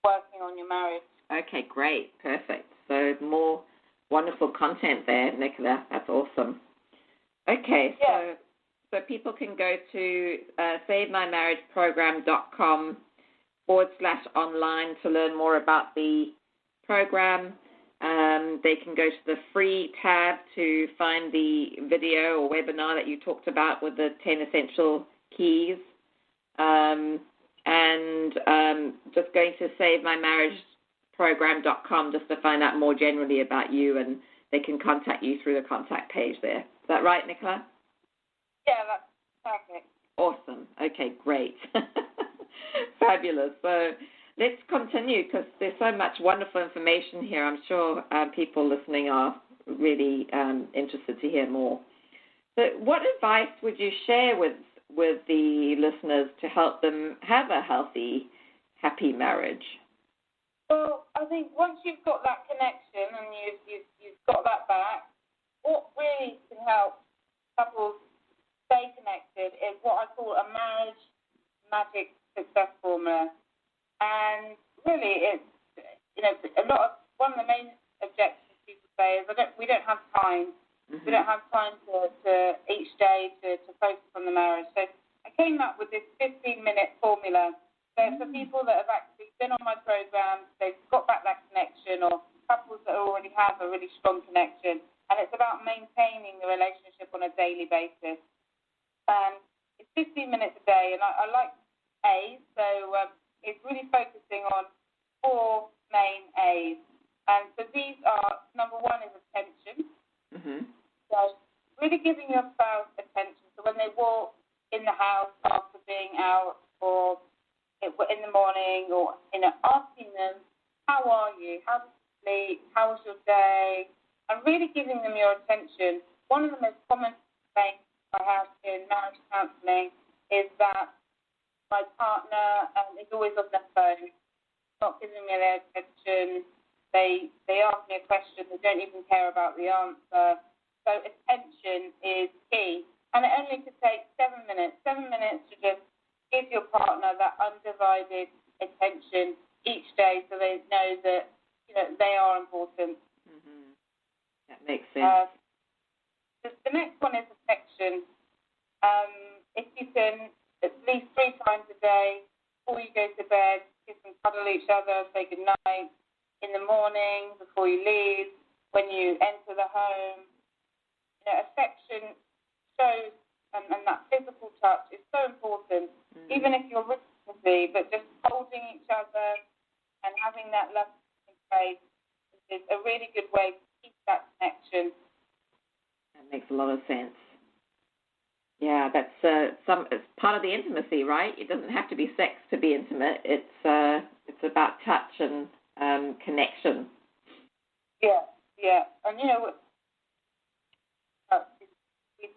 working on your marriage? Okay, great. Perfect. So more wonderful content there, Nicola. That's awesome. Okay, so people can go to savemymarriageprogram.com/online to learn more about the program. They can go to the free tab to find the video or webinar that you talked about with the 10 essential keys. Just going to savemymarriageprogram.com just to find out more generally about you, and they can contact you through the contact page there. Is that right, Nicola? Yeah, that's perfect. Awesome. Okay, great. Fabulous. So let's continue, because there's so much wonderful information here. I'm sure people listening are really interested to hear more. So what advice would you share with the listeners to help them have a healthy, happy marriage? Well, I think once you've got that connection and you've got that back, what really can help couples stay connected is what I call a marriage magic success formula. And really, it's one of the main objections people say is we don't have time. Mm-hmm. We don't have time to each day to focus on the marriage. So I came up with this 15-minute formula. So for people that have actually been on my program, they've got back that connection, or couples that already have a really strong connection. And it's about maintaining the relationship on a daily basis. It's 15 minutes a day, and I like A's, so it's really focusing on 4 main A's. And so these are, number 1 is attention. Mm-hmm. So really giving your spouse attention. So when they walk in the house after being out, or in the morning, or asking them, how are you? How did you sleep? How was your day? And really giving them your attention. One of the most common things I have in marriage counselling is that my partner is always on their phone, not giving me their attention. They ask me a question, they don't even care about the answer. So attention is key. And it only could take 7 minutes. 7 minutes to just give your partner that undivided attention each day, so they know that they are important. Mm-hmm. That makes sense. The next one is affection. If you can, at least 3 times a day, before you go to bed, kiss and cuddle each other, say goodnight. In the morning, before you leave, when you enter the home. Affection shows, and that physical touch is so important. Mm-hmm. Even if you're really busy, but just holding each other and having that love in place is a really good way to keep that connection. That makes a lot of sense. Yeah, that's it's part of the intimacy, right? It doesn't have to be sex to be intimate. It's about touch and connection. Yeah, and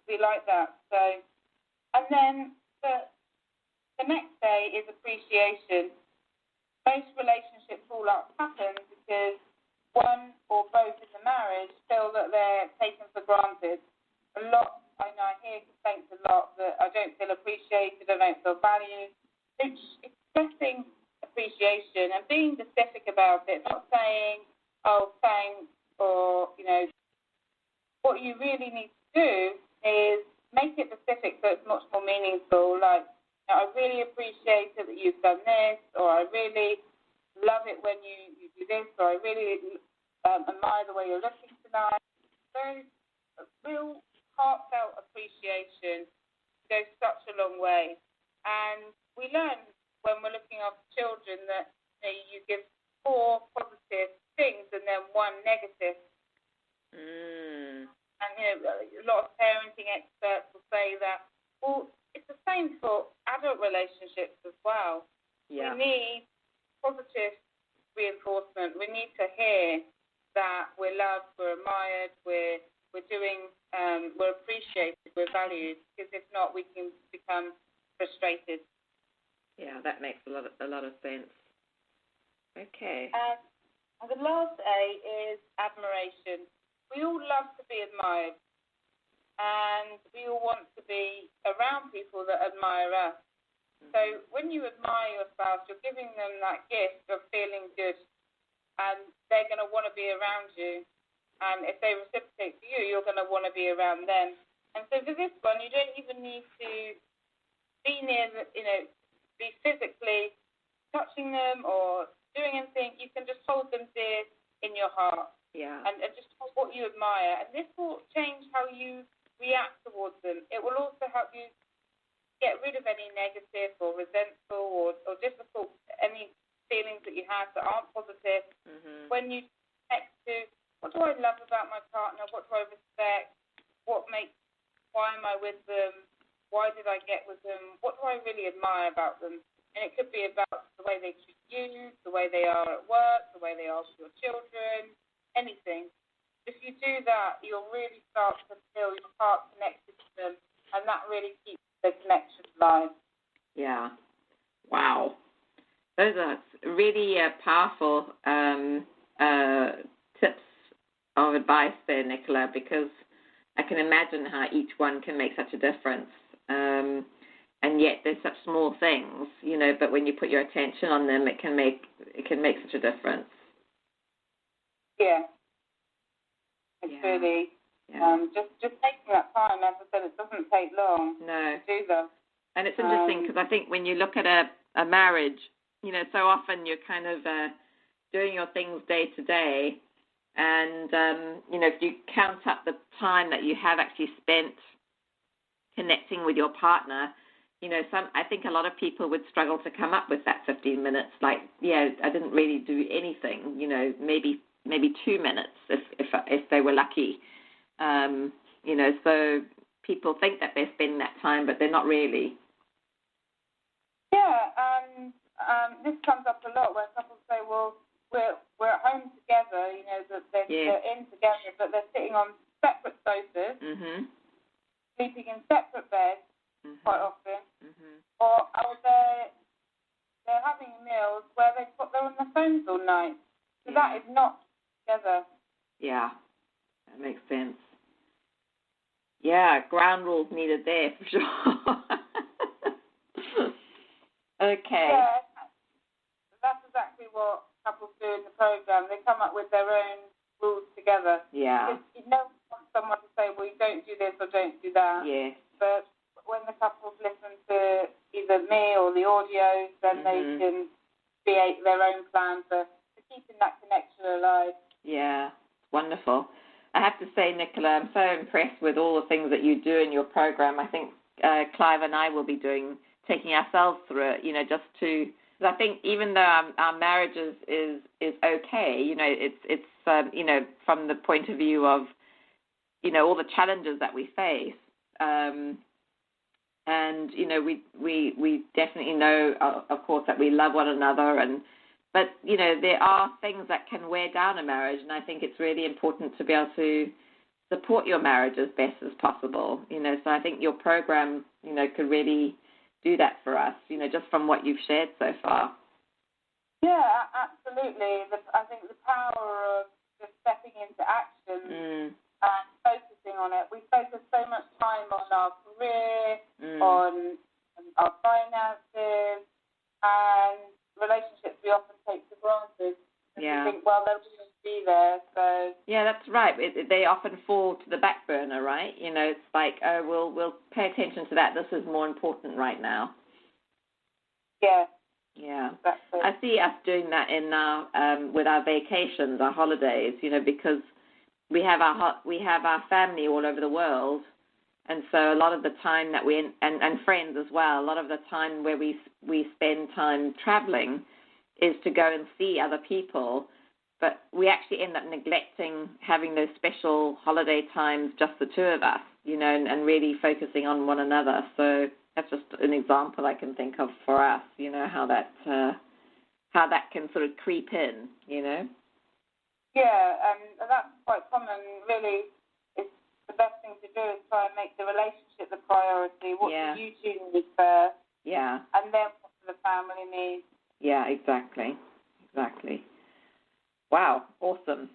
we like that. So, and then the next day is appreciation. Most relationships fall up happen because one or both in the marriage feel that they're taken for granted. I hear complaints a lot that I don't feel appreciated, I don't feel valued. Expressing appreciation and being specific about it, not saying, oh, thanks, or, what you really need to do is make it specific so it's much more meaningful. Like, I really appreciate it that you've done this, or I really love it when you do this, or I really admire the way you're looking tonight. Those real heartfelt appreciation goes such a long way. And we learn when we're looking after children that you give 4 positive things and then 1 negative. And a lot of parenting experts will say that, well, it's the same for adult relationships as well. Yeah. We need positive reinforcement. We need to hear that we're loved, we're admired, we're appreciated, we're valued. Because if not, we can become frustrated. Yeah, that makes a lot of sense. Okay. And the last A is admiration. We all love to be admired, and we all want to be around people that admire us. Mm-hmm. So when you admire your spouse, you're giving them that gift of feeling good, and they're going to want to be around you. And if they reciprocate to you, you're going to want to be around them. And so for this one, you don't even need to be near, be physically touching them or doing anything. You can just hold them dear in your heart. Yeah. And just what you admire. And this will change how you react towards them. It will also help you get rid of any negative or resentful or difficult, any feelings that you have that aren't positive. Mm-hmm. When you connect to, what do I love about my partner? What do I respect? Why am I with them? Why did I get with them? What do I really admire about them? And it could be about the way they treat you, the way they are at work, the way they are with your children, anything. If you do that, you'll really start to feel your heart connected to them, and that really keeps the connection alive. Yeah. Wow. Those are really powerful tips of advice there, Nicola, because I can imagine how each one can make such a difference. And yet they're such small things, but when you put your attention on them, it can make such a difference. Yeah. It's really just taking that time. As I said, it doesn't take long to do them. And it's interesting because I think when you look at a marriage, so often you're kind of doing your things day to day, and if you count up the time that you have actually spent connecting with your partner, I think a lot of people would struggle to come up with that 15 minutes. Like, I didn't really do anything. Maybe 2 minutes if they were lucky. So people think that they're spending that time, but they're not really. Yeah, and this comes up a lot when couples say, well, we're at home together, that they're in together, but they're sitting on separate sofas, mm-hmm. sleeping in separate beds, mm-hmm. quite often, mm-hmm. or they're having meals where they're on their phones all night. So that is not together. Yeah, that makes sense. Yeah, ground rules needed there for sure. Okay. Yeah, that's exactly what couples do in the program. They come up with their own rules together. Yeah. Because you don't want someone to say, well, you don't do this or don't do that. Yeah. But when the couples listen to either me or the audio, then mm-hmm. they can create their own plan for keeping that connection alive. Yeah, wonderful. I have to say, Nicola, I'm so impressed with all the things that you do in your program. I think Clive and I will be taking ourselves through it, just to I think even though our marriage is okay, it's from the point of view of, all the challenges that we face. And, we definitely know, of course, that we love one another. But, there are things that can wear down a marriage. And I think it's really important to be able to support your marriage as best as possible. So I think your program, could really do that for us, just from what you've shared so far. Yeah, absolutely. I think the power of just stepping into action and focusing on it. We focus so much time on our career, on our finances, and relationships we often take for granted. Yeah. We think, well, they'll just be there. So. Yeah, that's right. They often fall to the back burner, right? It's like, oh, we'll pay attention to that. This is more important right now. Yeah. Yeah. Exactly. I see us doing that in our with our vacations, our holidays. Because we have our family all over the world, and so a lot of the time that and friends as well. A lot of the time where we spend time traveling is to go and see other people, but we actually end up neglecting having those special holiday times, just the two of us, and really focusing on one another. So that's just an example I can think of for us, how that can sort of creep in, Yeah, and that's quite common. Really, it's the best thing to do is try and make the relationship the priority. What do you two need first? Yeah. And then what do the family need? Yeah, exactly. Wow, awesome.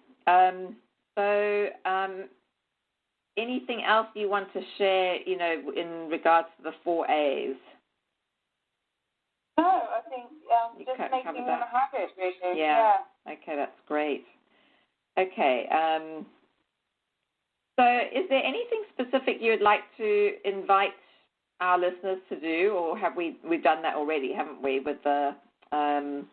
Anything else you want to share, in regards to the 4 A's? No, I think just making them a habit, really. Yeah. Okay, that's great. Okay. So is there anything specific you would like to invite our listeners to do, or have we've done that already, haven't we, with the 10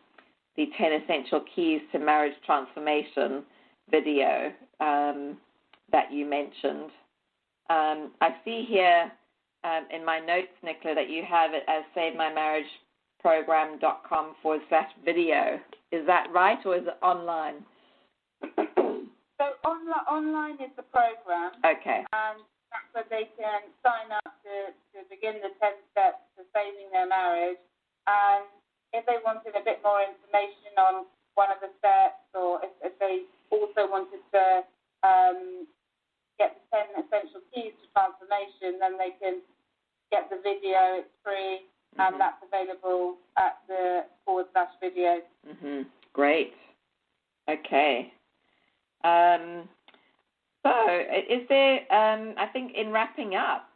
Essential Keys to Marriage Transformation video that you mentioned? I see here in my notes, Nicola, that you have it as savemymarriageprogram.com/video. Is that right, or is it online? So online is the program. Okay. And that's where they can sign up to begin the 10 steps to saving their marriage. And if they wanted a bit more information on one of the steps, or if they also wanted to get the 10 essential keys to transformation, then they can get the video. It's free, and that's available at the /video. Great. Okay. So is there, I think in wrapping up,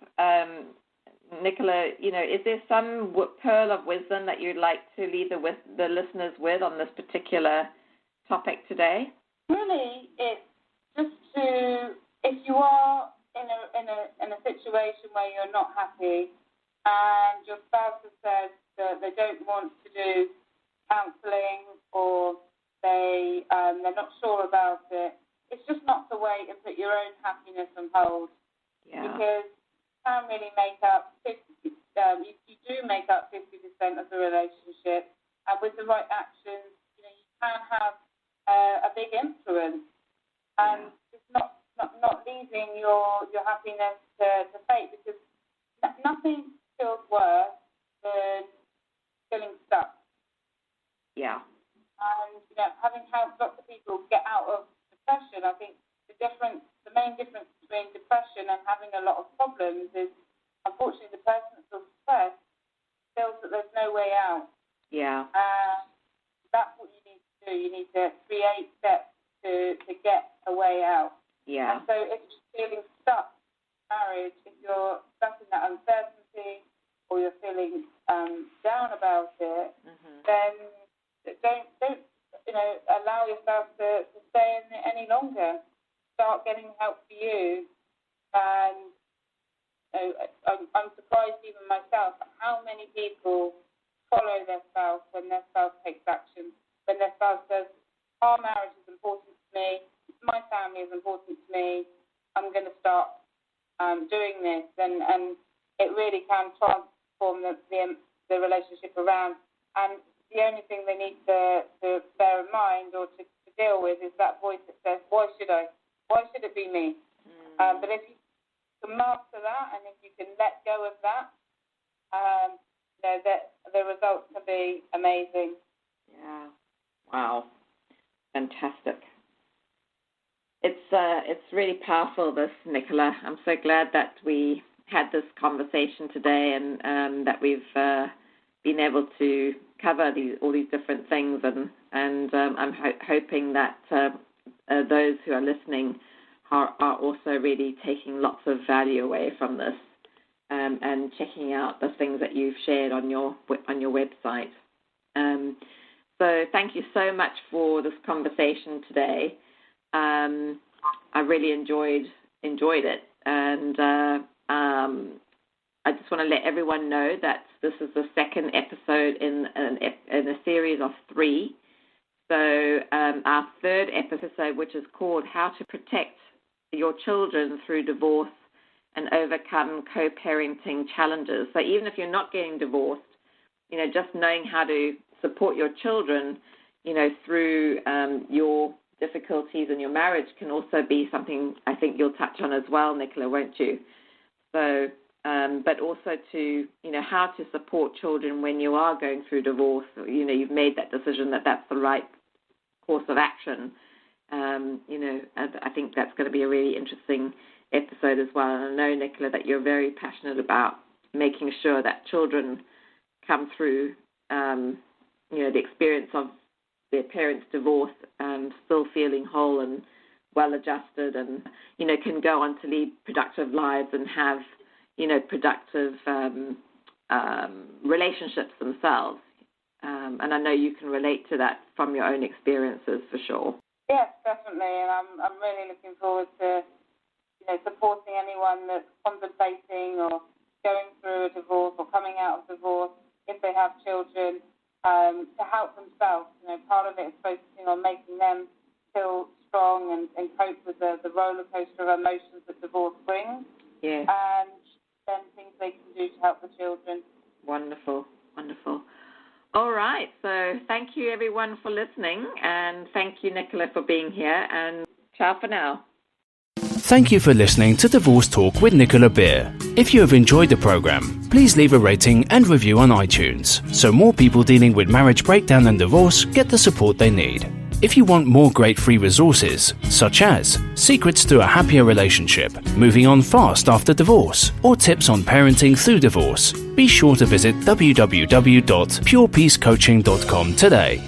Nicola, is there some pearl of wisdom that you'd like to leave the listeners with on this particular topic today? Really, it's just to, if you are in a situation where you're not happy and your spouse has said that they don't want to do counselling, or they're not sure about it, it's just not to wait and put your own happiness on hold. Yeah. Because you can really make up 50%, you do make up 50% of the relationship, and with the right actions, you can have a big influence, and it's not leaving your happiness to fate, because nothing feels worse than feeling stuck. Yeah. And having helped lots of people get out of depression, I think the main difference between depression and having a lot of problems is, unfortunately, the person that's depressed feels that there's no way out. Yeah. That's what you need to do. You need to create steps to get a way out. Yeah. And so if you're feeling stuck in marriage, if you're stuck in that uncertainty, or you're feeling down about it, then don't allow yourself to stay in it any longer. Start getting help for you. And I'm surprised even myself at how many people follow their spouse when their spouse takes action, when their spouse says, our marriage is important to me, my family is important to me, I'm going to start doing this, and it really can transform the relationship around. And the only thing they need to bear in mind or to deal with is that voice that says, why should I? Why should it be me? But if you can master that, and if you can let go of that, that the results can be amazing. Yeah. Wow. Fantastic. It's really powerful, this, Nicola. I'm so glad that we had this conversation today, and that we've been able to cover all these different things, and I'm hoping that those who are listening are also really taking lots of value away from this, and checking out the things that you've shared on your website. So thank you so much for this conversation today. I really enjoyed it, and I just want to let everyone know that this is the second episode in a series of 3. So our third episode, which is called How to Protect Your Children Through Divorce and Overcome Co-Parenting Challenges. So even if you're not getting divorced, just knowing how to support your children, through your difficulties in your marriage can also be something I think you'll touch on as well, Nicola, won't you? So, but also to, how to support children when you are going through divorce. You've made that decision that that's the right course of action. I think that's going to be a really interesting episode as well. And I know, Nicola, that you're very passionate about making sure that children come through, the experience of their parents' divorce, still feeling whole and well-adjusted, and, can go on to lead productive lives and have, productive relationships themselves. And I know you can relate to that from your own experiences, for sure. Yes, definitely, and I'm really looking forward to, supporting anyone that's contemplating or going through a divorce or coming out of divorce, if they have children, to help themselves. Part of it is focusing on making them feel strong and cope with the roller coaster of emotions that divorce brings. Yeah. And then things they can do to help the children. Wonderful, wonderful. All right, so thank you everyone for listening, and thank you, Nicola, for being here, and ciao for now. Thank you for listening to Divorce Talk with Nicola Beer. If you have enjoyed the program, please leave a rating and review on iTunes, so more people dealing with marriage breakdown and divorce get the support they need. If you want more great free resources, such as secrets to a happier relationship, moving on fast after divorce, or tips on parenting through divorce, be sure to visit www.purepeacecoaching.com today.